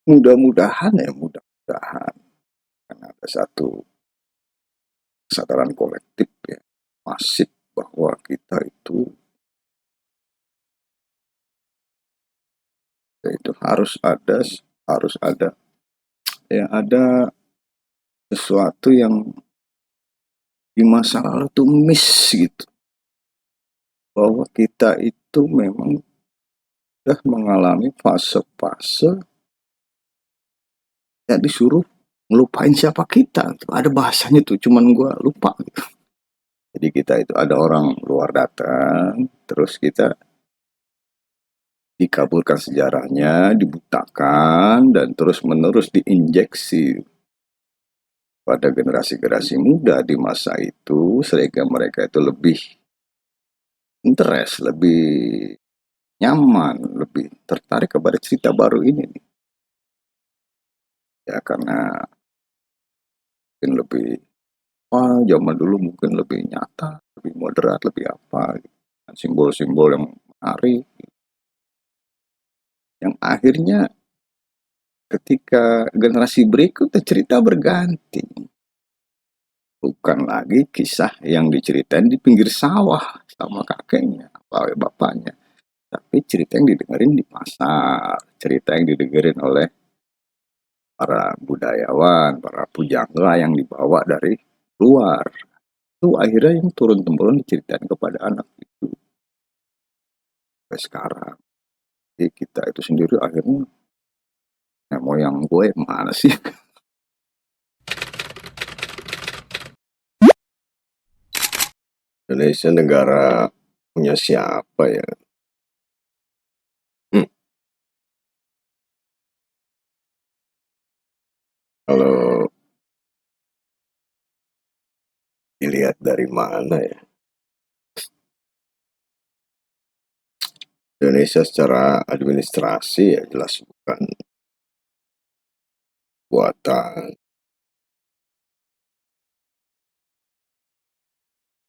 mudah-mudahan ya, mudah-mudahan kan ada satu kesadaran kolektif ya, masif bahwa kita itu harus ada ya, ada sesuatu yang di masa lalu tuh miss gitu, bahwa kita itu memang udah mengalami fase-fase ya disuruh ngelupain siapa kita. Ada bahasanya tuh, cuman gua lupa gitu. Jadi kita itu ada orang luar datang, terus kita dikaburkan sejarahnya, dibutakan, dan terus-menerus diinjeksi pada generasi-generasi muda di masa itu, sehingga mereka itu lebih interest, lebih nyaman, lebih tertarik kepada cerita baru ini nih. Ya karena mungkin lebih, wah zaman dulu mungkin lebih nyata, lebih moderat, lebih apa, gitu. Simbol-simbol yang menarik, yang akhirnya ketika generasi berikutnya cerita berganti. Bukan lagi kisah yang diceritain di pinggir sawah sama kakeknya, atau bapaknya. Tapi cerita yang didengerin di pasar, cerita yang didengerin oleh para budayawan, para pujangga yang dibawa dari luar. Itu akhirnya yang turun-temurun diceritain kepada anak itu sampai sekarang. Jadi kita itu sendiri akhirnya, moyang gue mana sih? Indonesia negara punya siapa ya? Hmm, kalau dilihat dari mana ya? Indonesia secara administrasi ya jelas bukan buatan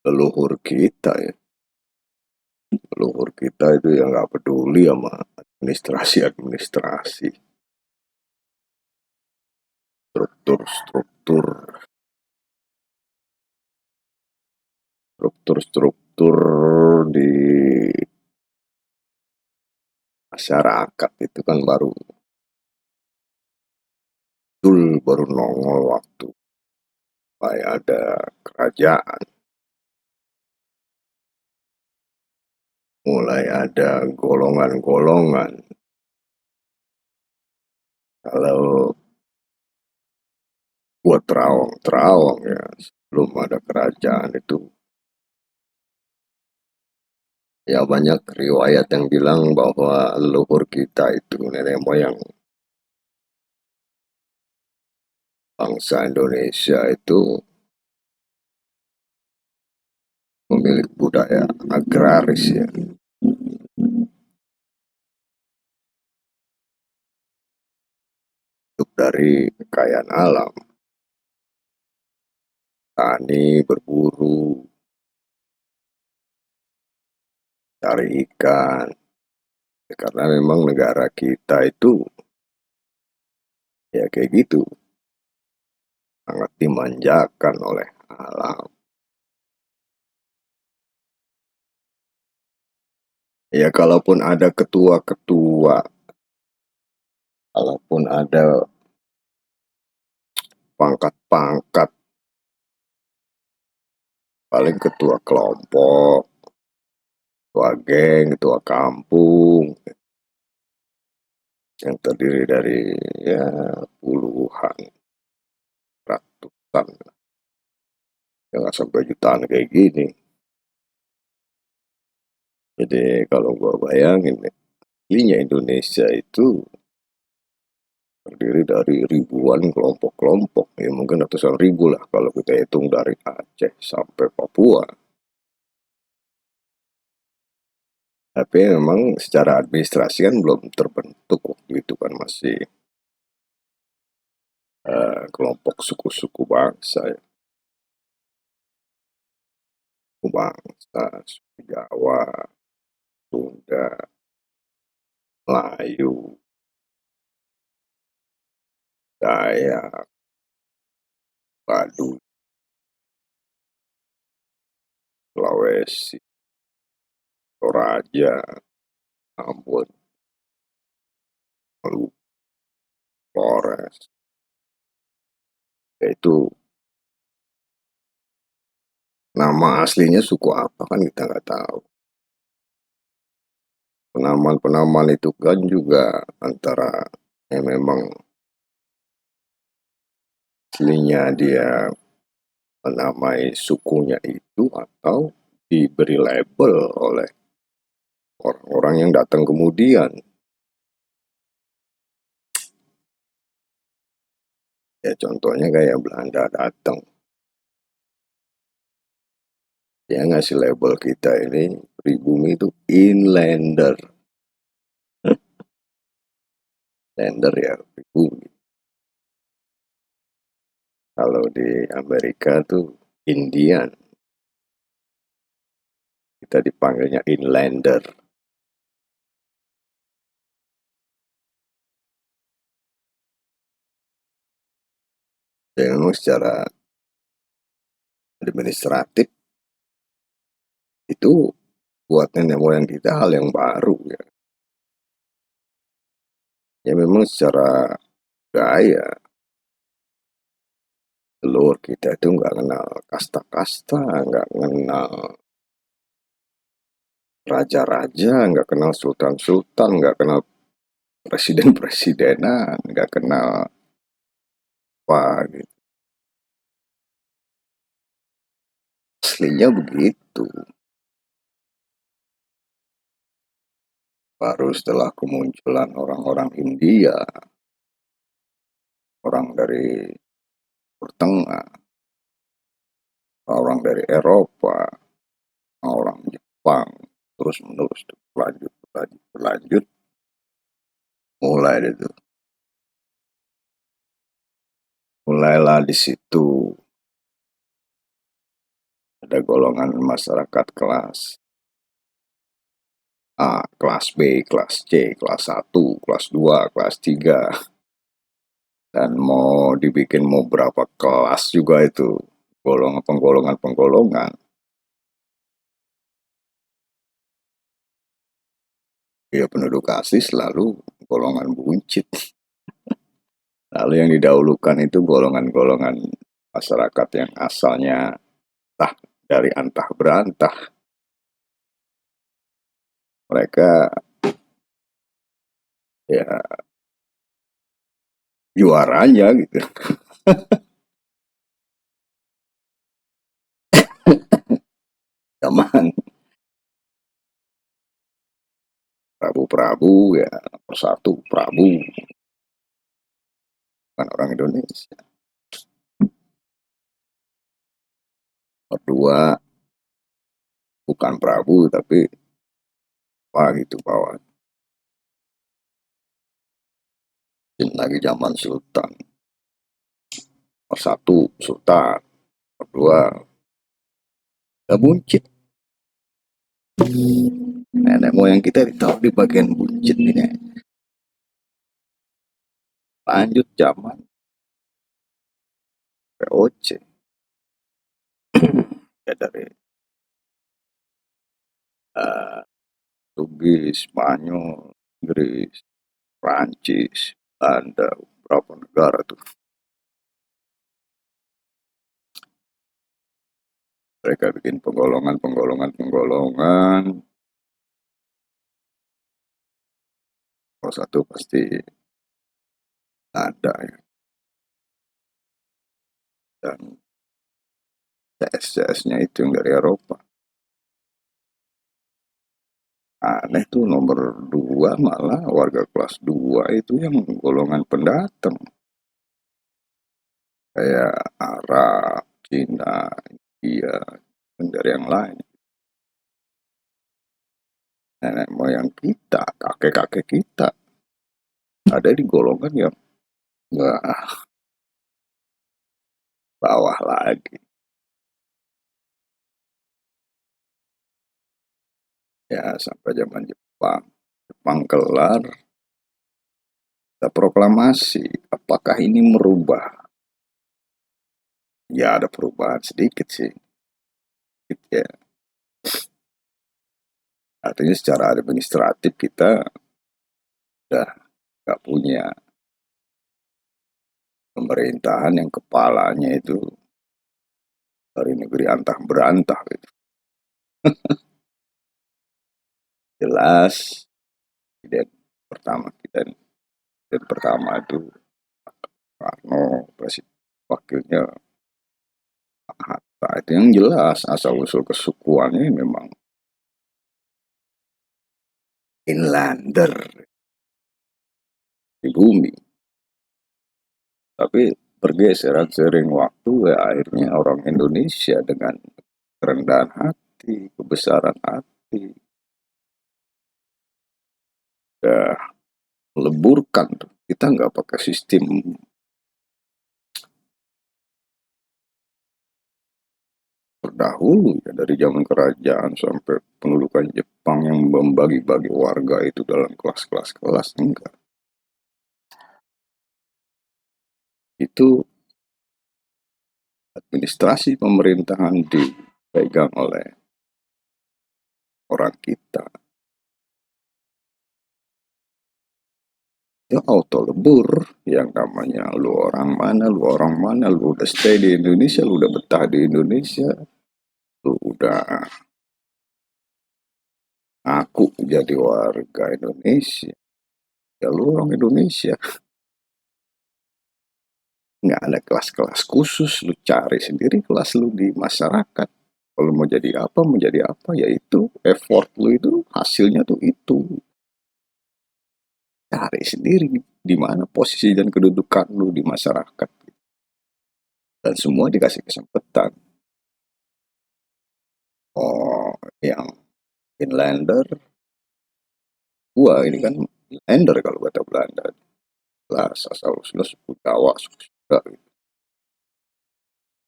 leluhur kita ya. Leluhur kita itu yang nggak peduli sama administrasi-administrasi, struktur-struktur, struktur-struktur di masyarakat itu kan baru nongol waktu mulai ada kerajaan, mulai ada golongan-golongan. Kalau buat terawang-terawang ya, sebelum ada kerajaan itu, ya banyak riwayat yang bilang bahwa leluhur kita itu, nenek moyang bangsa Indonesia itu memiliki budaya agraris ya, hidup dari kekayaan alam, tani, berburu, cari ikan. Ya, karena memang negara kita itu ya kayak gitu, sangat dimanjakan oleh alam. Ya kalaupun ada ketua-ketua, kalaupun ada pangkat-pangkat, paling ketua kelompok, ketua geng, ketua kampung, yang terdiri dari ya puluhan, ratusan, ya nggak sampai jutaan kayak gini. Jadi kalau gua bayangin, aslinya Indonesia itu terdiri dari ribuan kelompok-kelompok, ya mungkin ratusan ribu lah kalau kita hitung dari Aceh sampai Papua. Tapi memang secara administrasi kan belum terbentuk waktu itu, kan masih kelompok suku-suku bangsa ya. Suku bangsa, suku Jawa, Sunda, Melayu, Dayak, Baduy, Sulawesi, Toraja, Ambon, Maluku, Flores. Itu nama aslinya suku apa kan kita nggak tahu. Penamaan-penamaan itu kan juga antara yang memang aslinya dia menamai sukunya itu atau diberi label oleh orang-orang yang datang kemudian. Ya contohnya kayak Belanda datang, dia ngasih label kita ini pribumi itu inlander. Lander ya pribumi. Kalau di Amerika tuh Indian, kita dipanggilnya inlander. Ya memang secara administratif itu buat nenek moyang kita hal yang baru ya. Ya memang secara gaya telur kita itu nggak kenal kasta-kasta, nggak kenal raja-raja, nggak kenal sultan-sultan, nggak kenal presiden-presidenan, nggak kenal apa gitu. Aslinya begitu. Baru setelah kemunculan orang-orang India, orang dari Tengah, orang dari Eropa, orang Jepang, terus menerus berlanjut, berlanjut, berlanjut, mulai itu, mulailah di situ ada golongan masyarakat kelas A, kelas B, kelas C, kelas 1, kelas 2, kelas 3, dan mau dibikin mau berapa kelas juga itu, golongan penggolongan-penggolongan. Ya penduduk asli selalu golongan buncit. Lalu yang didahulukan itu golongan-golongan masyarakat yang asalnya entah dari antah berantah. Mereka ya juaranya gitu. Zaman Prabu-Prabu ya nomor satu Prabu, bukan orang Indonesia. Nomor dua bukan Prabu tapi apa gitu bawah. Lagi zaman Sultan. Nomor satu Sultan. Nomor dua ya buncit. Nenek moyang kita ditaruh di bagian buncit ini. Lanjut zaman POC. Ya dari uh, Portugis, Spanyol, Inggris, Prancis, Belanda, berapa negara tuh. Mereka bikin penggolongan. Kalau satu pasti ada ya. Dan CS-CS-nya itu yang dari Eropa. Aneh tuh nomor dua malah warga kelas 2 itu yang golongan pendatang. Kayak Arab, Cina, India, dan dari yang lain. Nenek moyang kita, kakek-kakek kita ada di golongan yang nggak bawah lagi. Ya sampai zaman Jepang. Jepang kelar, ada proklamasi apakah ini merubah? Ya ada perubahan sedikit sih, gitu ya. Artinya secara administratif kita udah nggak punya pemerintahan yang kepalanya itu dari negeri antah berantah gitu. Jelas presiden pertama kita, presiden pertama itu Soekarno, presiden wakilnya Hatta. Itu yang jelas asal usul kesukuannya memang inlander di bumi. Tapi pergeseran sering waktu ya akhirnya orang Indonesia dengan kerendahan hati, kebesaran hati, ya leburkan tuh. Kita nggak pakai sistem terdahulu ya, dari zaman kerajaan sampai pendudukan Jepang yang membagi-bagi warga itu dalam kelas-kelas enggak. Itu administrasi pemerintahan dipegang oleh orang kita. Ya auto lebur, yang namanya lu orang mana, lu udah stay di Indonesia, lu udah betah di Indonesia, lu udah aku jadi warga Indonesia, ya lu orang Indonesia. Nggak ada kelas-kelas khusus, lu cari sendiri kelas lu di masyarakat. Kalau mau jadi apa, ya itu effort lu itu, hasilnya tuh itu. Cari sendiri di mana posisi dan kedudukan lu di masyarakat. Dan semua dikasih kesempatan. Oh, yang inlander, gua ini kan inlander kalau kata Belanda. Lah, asal-usulnya suku Jawa, suku Sunda.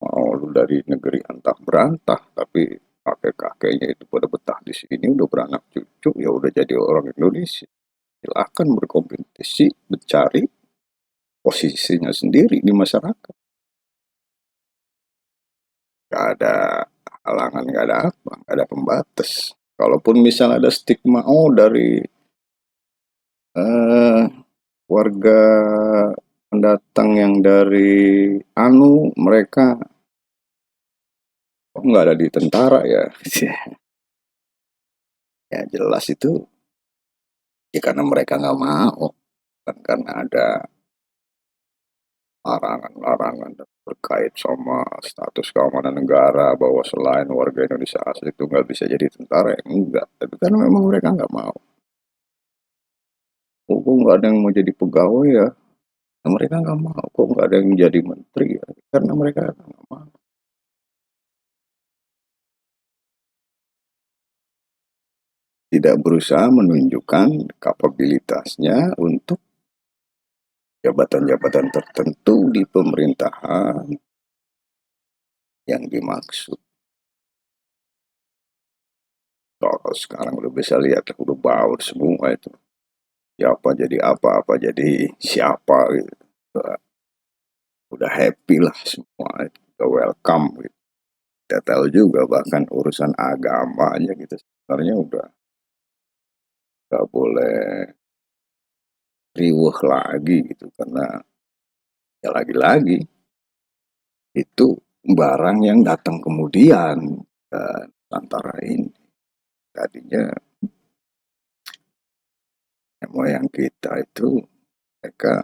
Mau lu dari negeri antah berantah, tapi kakek-kakeknya itu pada betah di sini, udah beranak cucu, ya udah jadi orang Indonesia. Silahkan berkompetisi, mencari posisinya sendiri di masyarakat. Gak ada halangan, gak ada apa, gak ada pembatas. Kalaupun misalnya ada stigma, oh dari eh, warga pendatang yang dari mereka kok nggak ada di tentara ya. Ya jelas itu ya karena mereka nggak mau, kan karena ada larangan-larangan terkait sama status keamanan negara bahwa selain warga Indonesia asli itu nggak bisa jadi tentara, ya enggak, tapi karena memang mereka nggak mau. Kok nggak ada yang mau jadi pegawai ya? Ya mereka nggak mau. Kok nggak ada yang jadi menteri ya? Karena mereka nggak mau. Tidak berusaha menunjukkan kapabilitasnya untuk jabatan-jabatan tertentu di pemerintahan yang dimaksud. Kalau sekarang udah bisa lihat, udah baur semua itu. Siapa jadi apa jadi siapa gitu. Udah happy lah semua, udah welcome gitu. Kita tahu juga bahkan urusan agama aja gitu sebenarnya udah gak boleh riuh lagi gitu karena ya lagi-lagi itu barang yang datang kemudian, antara ini tadinya moyang kita itu mereka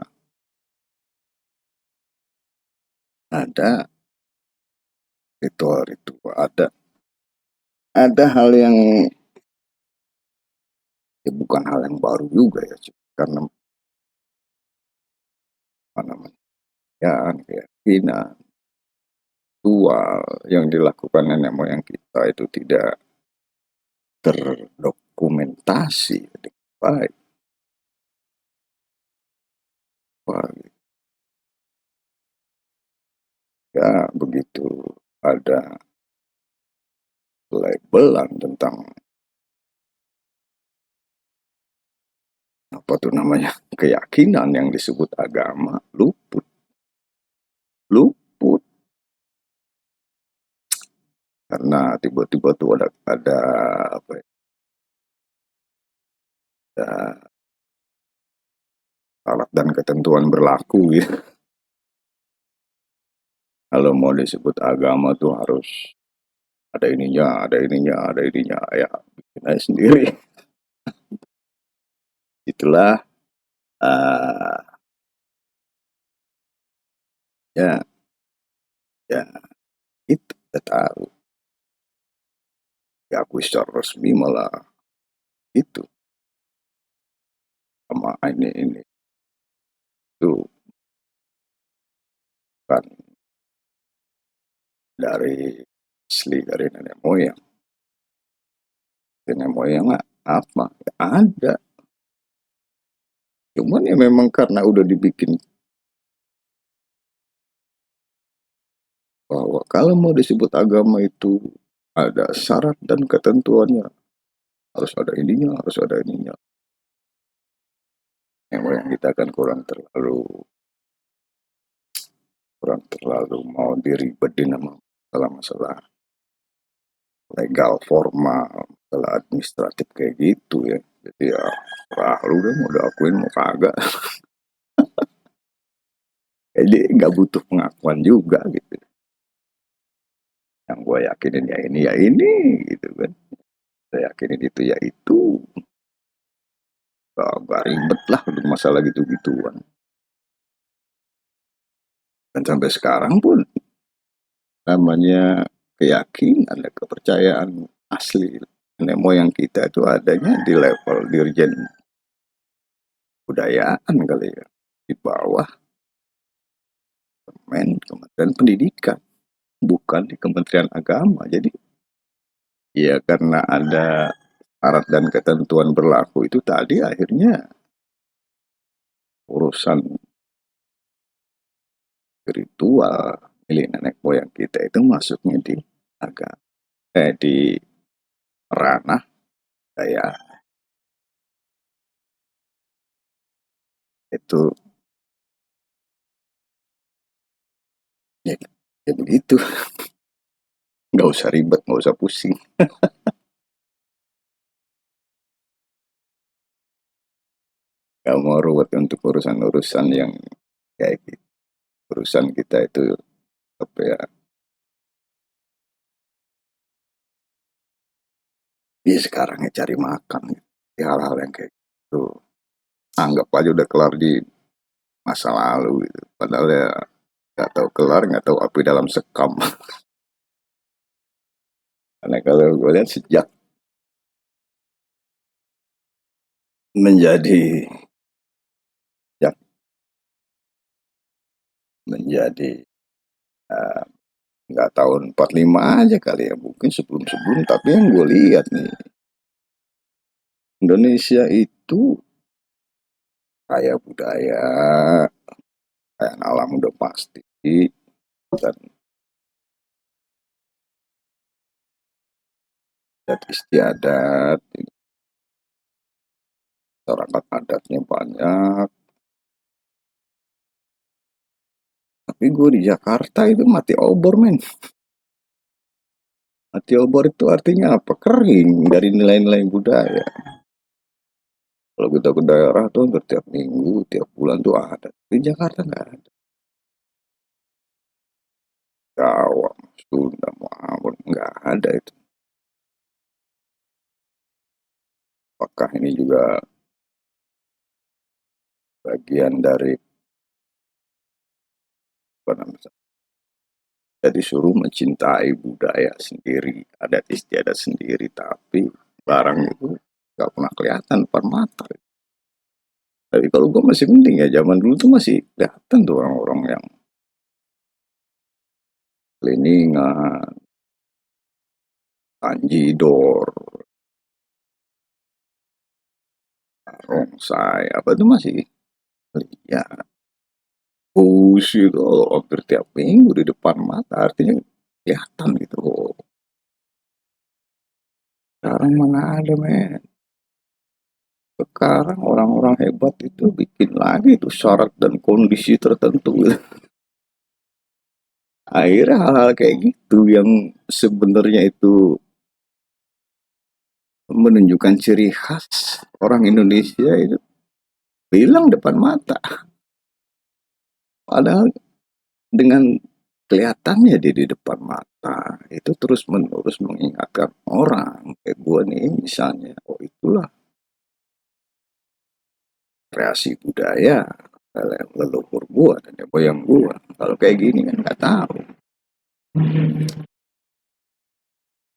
ada ritual-ritual, ada hal yang ya bukan hal yang baru juga ya, karena apa namanya ya keyakinan ritual yang dilakukan nenek moyang kita itu tidak terdokumentasi dengan baik. Wah, ya begitu ada labelan tentang apa tuh namanya keyakinan yang disebut agama, lupa luput karena tiba-tiba tuh ada apa ya, ada syarat dan ketentuan berlaku gitu. Kalau mau disebut agama tuh harus ada ininya, ada ininya, ya bikin aja sendiri. Itulah uh, ya ya itu kita tahu diakui secara resmi malah itu sama ini itu kan dari asli dari nenek moyang apa ya ada, cuman ya memang karena udah dibikin bahwa kalau mau disebut agama itu ada syarat dan ketentuannya, harus ada ininya, harus ada ininya. Yang moyang kita kan kurang terlalu mau diribetin sama masalah-masalah legal formal, masalah administratif kayak gitu ya. Jadi ya serah lu deh mau diakuin mau kagak. Jadi nggak butuh pengakuan juga gitu. Yang gue yakinin ya ini gitu kan. Saya yakinin itu ya itu. Gak ribet lah untuk masalah gitu-gituan. Dan sampai sekarang pun namanya keyakinan dan kepercayaan asli nenek moyang kita itu adanya di level dirjen budayaan kali ya, di bawah Kementerian Pendidikan, bukan di Kementerian Agama. Jadi ya karena ada syarat dan ketentuan berlaku itu tadi akhirnya urusan spiritual milik nenek moyang kita itu masuknya di agama, di ranah kayak itu ya, ya begitu. Nggak usah ribet, nggak usah pusing. Nggak mau ruwet untuk urusan-urusan yang kayak gitu. Urusan kita itu apa ya, ya sekarang ya cari makan gitu. Ya, hal-hal yang kayak gitu anggap aja udah kelar di masa lalu gitu. Padahal ya nggak tahu kelar, nggak tahu api dalam sekam. Karena kalau gue lihat sejak menjadi sejak menjadi eh, nggak tahun 45 aja kali ya, mungkin sebelum-sebelum, tapi yang gue lihat nih Indonesia itu kaya budaya, kaya alam udah pasti, dan adat istiadat, masyarakat adatnya banyak. Tapi gue di Jakarta itu mati obor men. Mati obor itu artinya apa? Kering dari nilai-nilai budaya. Kalau kita ke daerah tuh hampir tiap minggu, tiap bulan tuh ada. Di Jakarta nggak ada. Jawa, Sunda, Ambon nggak ada itu. Apakah ini juga bagian dari apa namanya? Jadi suruh mencintai budaya sendiri, adat istiadat sendiri, tapi barang itu nggak pernah kelihatan depan mata. Tapi kalau gue masih mending ya, zaman dulu tuh masih kelihatan tuh orang-orang yang Leningan, Tanjidor, Rongsai, apa itu masih lihat. Bus itu hampir tiap minggu di depan mata, artinya kelihatan gitu. Oh, sekarang mana ada men. Sekarang orang-orang hebat itu bikin lagi tuh syarat dan kondisi tertentu gitu. Akhirnya hal-hal kayak gitu yang sebenarnya itu menunjukkan ciri khas orang Indonesia itu hilang depan mata. Padahal dengan kelihatannya dia di depan mata, itu terus-menerus mengingatkan orang, kayak gue nih misalnya, oh itulah kreasi budaya leluhur gua dan moyang gua. Kalau kayak gini kan nggak tahu.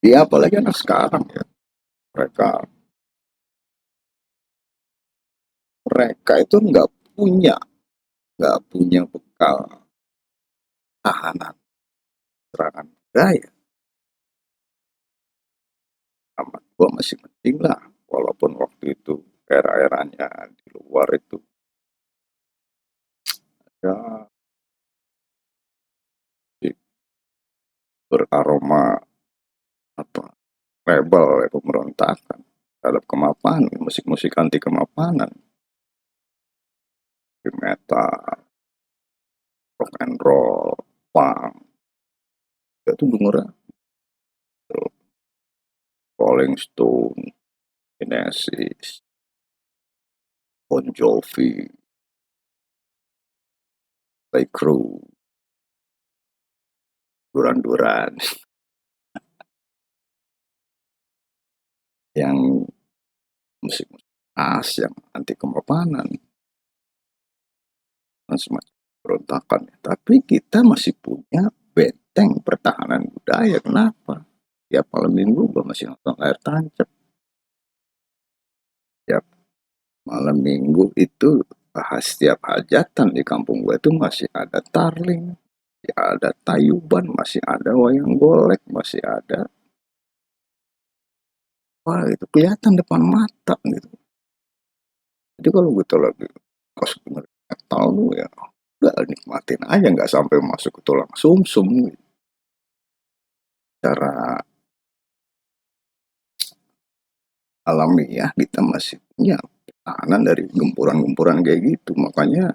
Ya apalagi anak sekarang ya, mereka mereka itu nggak punya bekal tahanan serangan budaya. Amat gua masih penting lah, walaupun waktu itu era-eranya di luar itu ya beraroma apa rebel ya, pemberontakan terhadap kemapanan, musik-musik anti kemapanan, heavy metal, rock and roll, punk, itu dengernya Rolling Stone, Genesis, Bon Jovi, Play Crew, Duran-Duran, yang musik as yang anti kemapanan dan semacam berontakan. Tapi kita masih punya benteng pertahanan budaya. Kenapa? Tiap malam minggu gue masih nonton layar tancap. Tiap malam minggu itu bahas setiap hajatan di kampung gue itu masih ada tarling, masih ada tayuban, masih ada wayang golek, masih ada. Wah itu kelihatan depan mata gitu. Jadi kalau gue lagi pas denger metal lu ya udah nikmatin aja nggak sampai masuk ke tulang sumsum gitu. Secara alamiah kita masih punya pertahanan dari gempuran-gempuran kayak gitu. Makanya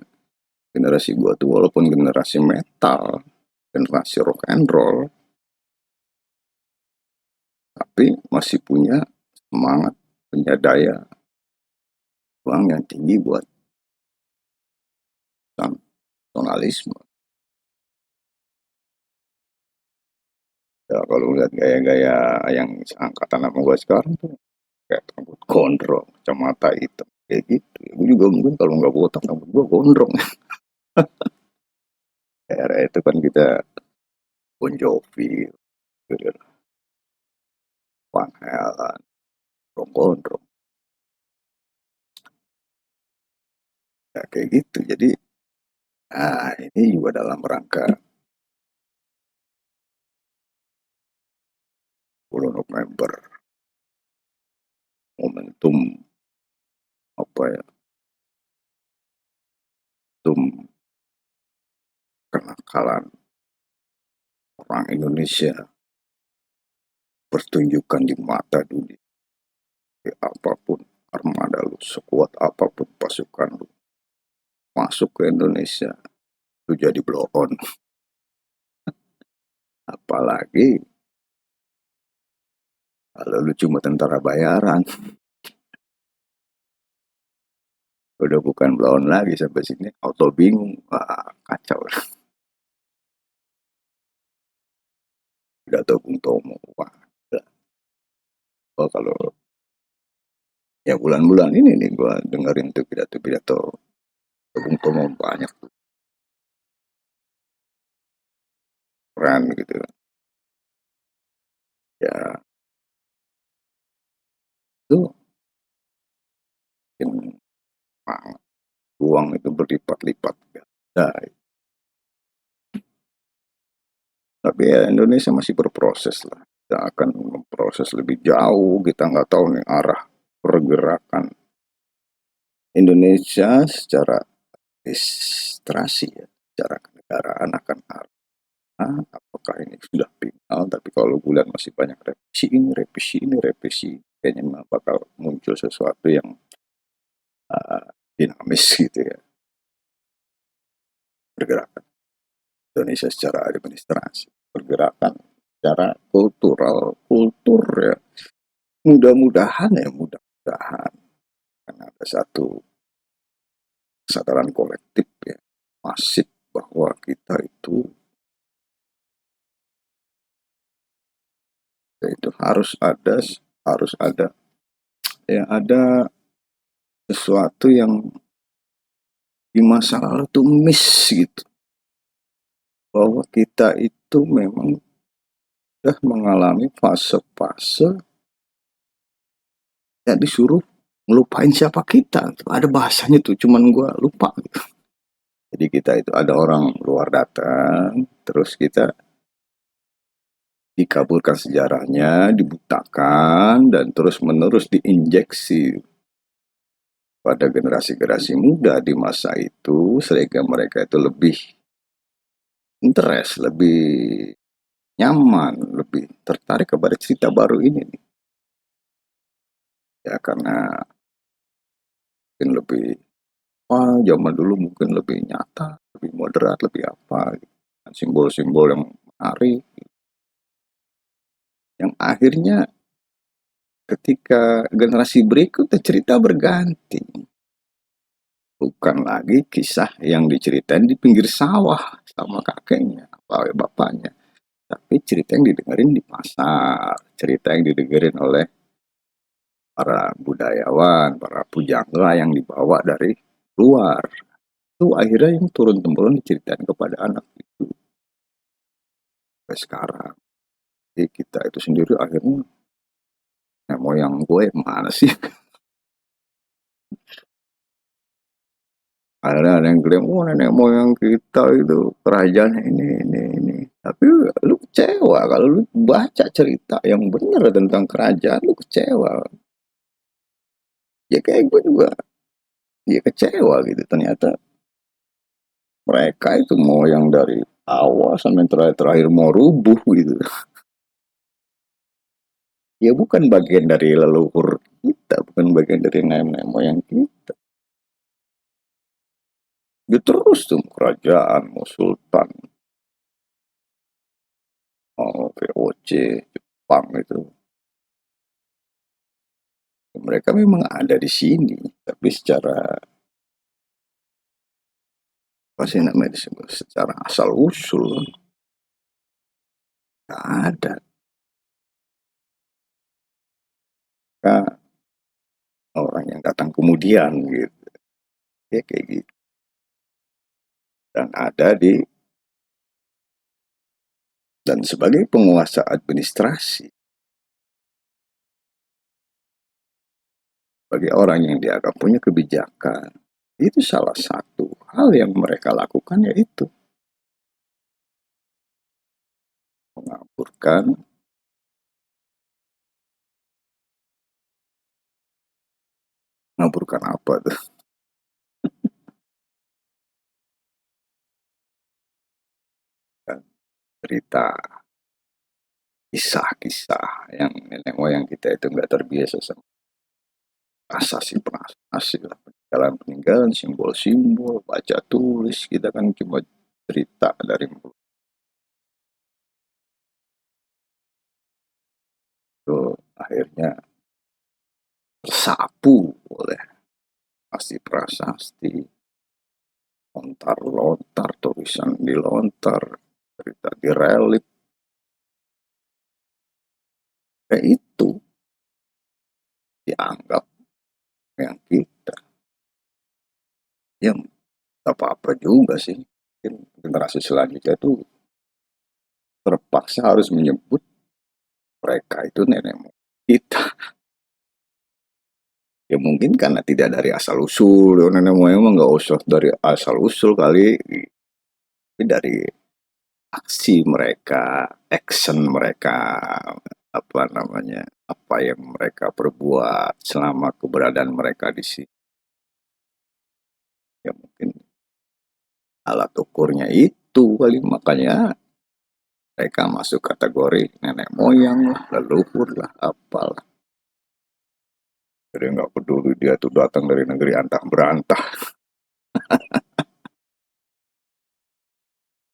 generasi gua tuh walaupun generasi metal, generasi rock and roll, tapi masih punya semangat, punya daya uang yang tinggi buat nasionalisme. Ya kalau lihat gaya-gaya yang angkatan sama gua sekarang tuh kayak rambut gondrong, kacamata hitam, kayak gitu. Ya, gue juga mungkin kalau nggak botak rambut gua gondrong. Era itu kan kita Bon Jovi, gitu, Van Halen, gondrong, ya kayak gitu. Jadi, ini juga dalam rangka 10 November, momentum apa ya, momentum kenakalan orang Indonesia pertunjukan di mata dunia. Apapun armada lu, sekuat apapun pasukan lu, masuk ke Indonesia, lu jadi blow on. Apalagi kalau lu cuma tentara bayaran, udah bukan blow on lagi sampai sini, auto bingung, wah kacau. Pidato Bung Tomo, wah, wah kalau ya bulan-bulan ini nih gua dengerin tuh pidato-pidato Bung Tomo banyak tuh, keren gitu. Ya itu bikin semangat. Uang itu berlipat-lipat. Nah, tapi ya Indonesia masih berproses lah. Kita akan memproses lebih jauh. Kita nggak tahu nih arah pergerakan Indonesia secara administrasi ya, secara kenegaraan akan arah. Apakah ini sudah final? Tapi kalau bulan masih banyak revisi ini, revisi ini, revisi ini. Kayaknya bakal muncul sesuatu yang dinamis gitu ya, bergerak. Indonesia secara administrasi, pergerakan secara kultur ya. Mudah-mudahan karena ada satu kesadaran kolektif ya, masif bahwa kita itu harus ada ya, ada sesuatu yang di masa lalu tuh miss gitu, bahwa kita itu memang sudah mengalami fase-fase ya disuruh ngelupain siapa kita. Ada bahasanya tuh, cuman gua lupa gitu. Jadi kita itu ada orang luar datang, terus kita dikaburkan sejarahnya, dibutakan, dan terus-menerus diinjeksi pada generasi-generasi muda di masa itu, sehingga mereka itu lebih interest, lebih nyaman, lebih tertarik kepada cerita baru ini nih. Ya karena mungkin lebih, zaman dulu mungkin lebih nyata, lebih moderat, lebih apa, gitu. Simbol-simbol yang menarik, yang akhirnya ketika generasi berikutnya cerita berganti. Bukan lagi kisah yang diceritain di pinggir sawah sama kakeknya, atau bapaknya. Tapi cerita yang didengerin di pasar, cerita yang didengerin oleh para budayawan, para pujangga yang dibawa dari luar. Itu akhirnya yang turun-temurun diceritain kepada anak itu sampai sekarang. Jadi kita itu sendiri akhirnya, nenek moyang gue mana sih? Ada yang klaim, oh nenek moyang kita itu kerajaan ini. Tapi lu kecewa kalau lu baca cerita yang benar tentang kerajaan, lu kecewa. Ya kayak gue juga, ya kecewa gitu. Ternyata mereka itu mau yang dari awal sampai terakhir mau rubuh gitu. Ya bukan bagian dari leluhur kita, bukan bagian dari nenek moyang kita. Ya terus tuh kerajaan, mau sultan, mau VOC, Jepang itu. Mereka memang ada di sini, tapi secara apa sih namanya disebut, secara asal usul nggak ada. Nah, orang yang datang kemudian gitu, ya kayak gitu. Dan ada dan sebagai penguasa administrasi, bagi orang yang dianggap punya kebijakan, itu salah satu hal yang mereka lakukan yaitu mengaburkan mengaburkan apa tuh, kan, cerita kisah-kisah yang nenek moyang kita itu nggak terbiasa sama prasasti prasasti lah, peninggalan simbol-simbol, baca tulis, kita kan cuma cerita dari mulut itu, akhirnya tersapu oleh pasti prasasti, lontar-lontar, tulisan dilontar, cerita direlik, kayak itu dianggap yang kita, ya apa-apa juga sih. Mungkin generasi selanjutnya itu terpaksa harus menyebut mereka itu nenek moyang kita. Ya mungkin karena tidak dari asal usul, ya nenek moyang mah nggak usah dari asal usul kali, tapi dari aksi mereka, action mereka, apa namanya, apa yang mereka perbuat selama keberadaan mereka di sini. Ya mungkin alat ukurnya itu kali, makanya mereka masuk kategori nenek moyang lah, leluhur lah, apalah. Jadi nggak peduli dia tuh datang dari negeri antah berantah.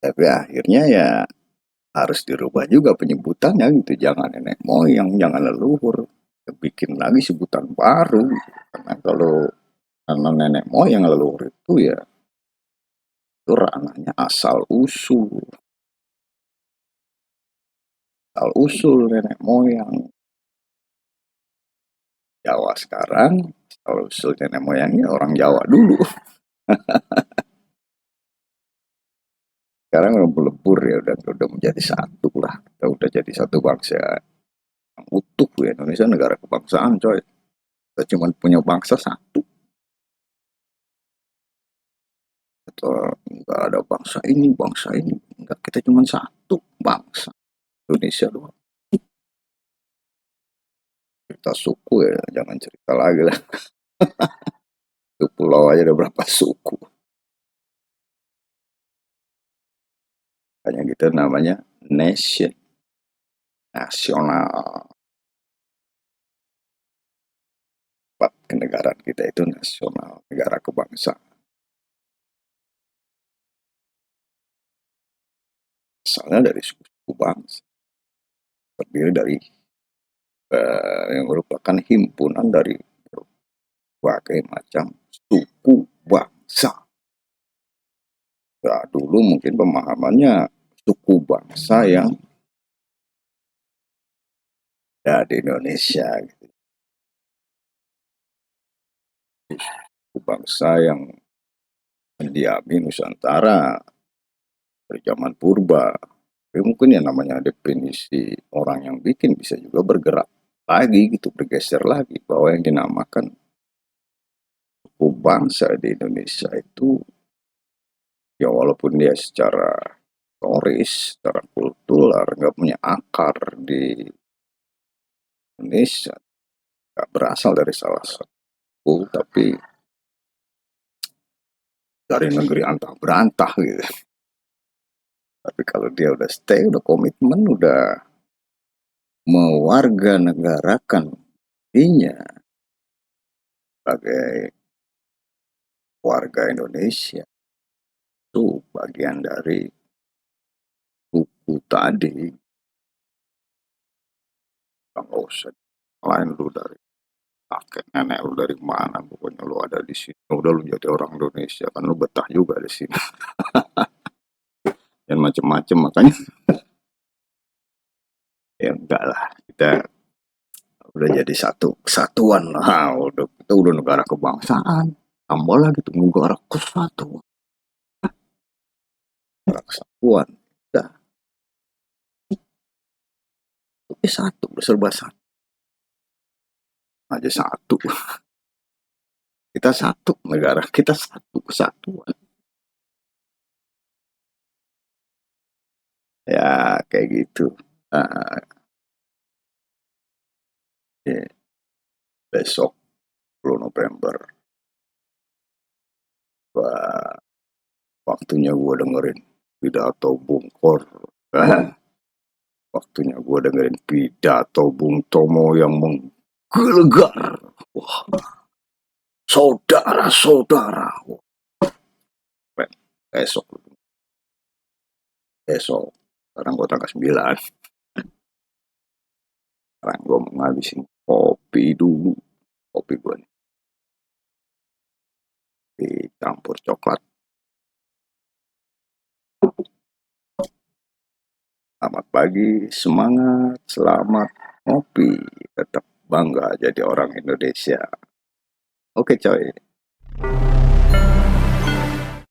Tapi akhirnya ya harus dirubah juga penyebutannya gitu, jangan nenek moyang, jangan leluhur, ya bikin lagi sebutan baru gitu. Karena nenek moyang leluhur itu ya itu ranahnya asal usul nenek moyang. Jawa sekarang asal usul nenek moyangnya orang Jawa dulu. Sekarang udah melebur ya, udah menjadi satu lah, kita udah jadi satu bangsa yang utuh ya. Indonesia negara kebangsaan coy, kita cuma punya bangsa satu, atau nggak ada bangsa ini enggak, kita cuma satu bangsa Indonesia doang. Cerita suku ya jangan cerita lagi lah. Itu pulau aja ada berapa suku, hanya gitu namanya nation, nasional. Kenegaraan kita itu nasional, negara kebangsaan, asalnya dari suku bangsa, terdiri dari yang merupakan himpunan dari berbagai macam suku bangsa. Ya, dulu mungkin pemahamannya suku bangsa yang ada di Indonesia, gitu. Suku bangsa yang mendiami Nusantara dari zaman purba. Tapi mungkin ya namanya definisi orang yang bikin bisa juga bergerak lagi gitu, bergeser lagi, bahwa yang dinamakan suku bangsa di Indonesia itu ya walaupun dia secara historis, secara kultural nggak punya akar di Indonesia, nggak berasal dari salah satu suku, tapi dari negeri antah berantah gitu. Tapi kalau dia udah stay, udah komitmen, udah mewarganegarakan dirinya sebagai warga Indonesia, itu bagian dari suku tadi. Nggak usah lain lu dari kakek nenek lu dari mana, pokoknya lu ada di sini udah lu jadi orang Indonesia, kan lu betah juga di sini. Dan macem-macem, makanya ya enggak lah, kita udah jadi satu kesatuan lah, kita udah negara kebangsaan, tambah lagi tuh negara kesatuan, negara kesatuan, udah satu, udah serba satu aja, satu, kita satu negara, kita satu kesatuan. Ya kayak gitu. Nah, ya, besok 10 November wah, waktunya gue dengerin pidato Bung Kor. Waktunya gue dengerin pidato Bung Tomo yang menggelegar. Wah, saudara-saudara. Wah, besok, besok. Sekarang gue tanggal 9. Sekarang gue mau ngabisin kopi dulu. Kopi gue nih dicampur coklat. Selamat pagi, semangat, selamat ngopi. Tetap bangga jadi orang Indonesia. Oke coy.